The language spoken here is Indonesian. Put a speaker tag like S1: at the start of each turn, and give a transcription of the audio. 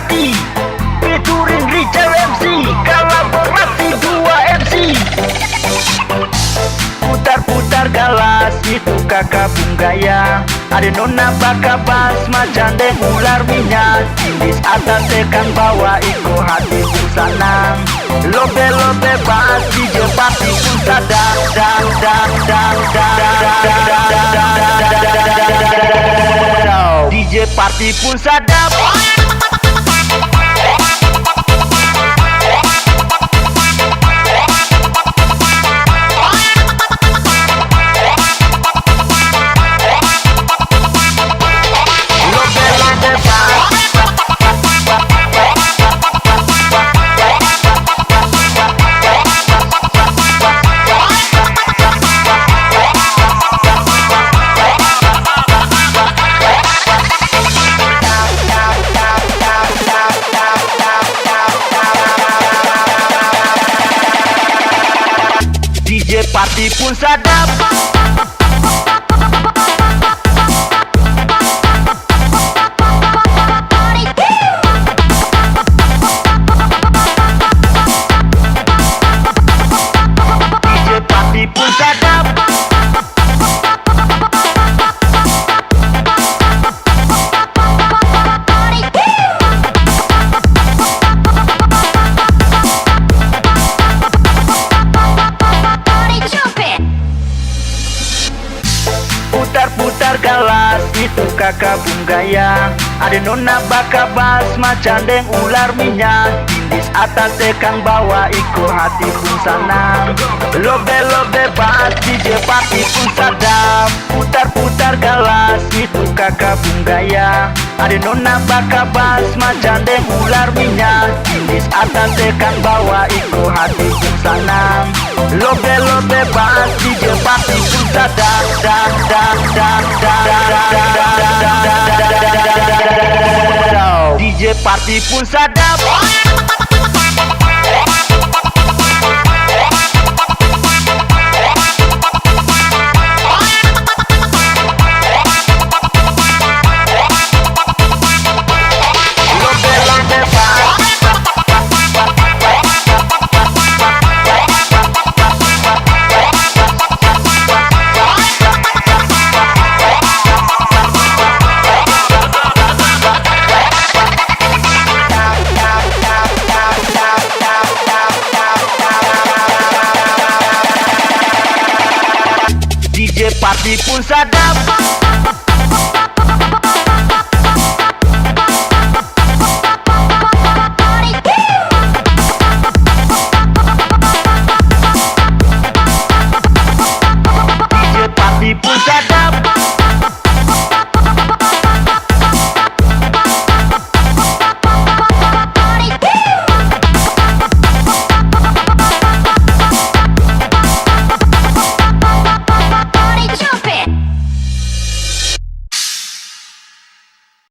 S1: hati featuring Richard MC, kolaborasi 2 MC. Putar-putar galas itu kakak bunggaya, ada nona baka bas macan deh ular minyak. Indis atas tekan bawah iko hati pun sanang. Lobe-lobe bas DJ Party pun sadar. DJ Party pun sadap. DJ Party pun sadap. DJ Party pun sadap. Putar-putar galas itu kakak bunggaya, ada nona baka bas macan deng ular minyak. Indis atas tekan bawah iko hati pun sanang. Lobe-lobe bas DJ Party pun sadap. Putar-putar galas itu kakak bunggaya, ada nona baka bas macan deng ular minyak. Indis atas tekan bawah iko hati pun sanang. Lobe-lobe bas DJ Party pun sadap. DJ Party pun sadap. DJ Party pun sadap.